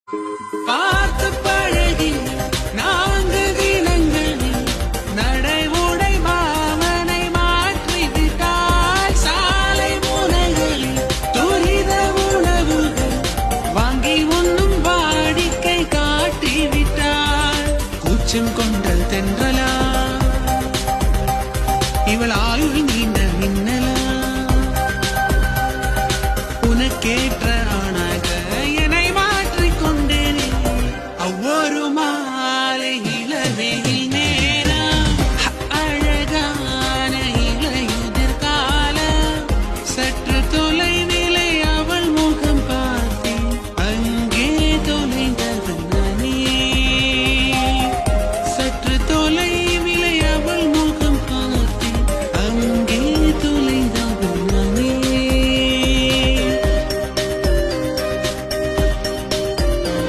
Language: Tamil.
பார்த்து பழகி 4 தினங்களில் நடை உடை பாவனை மாற்றிவிட்டால் சாலை முனைகளில் துரித உணவுகள் வாங்கி உண்ணும் வாடிக்கை காட்டிவிட்டால் கூச்சம் கொண்ட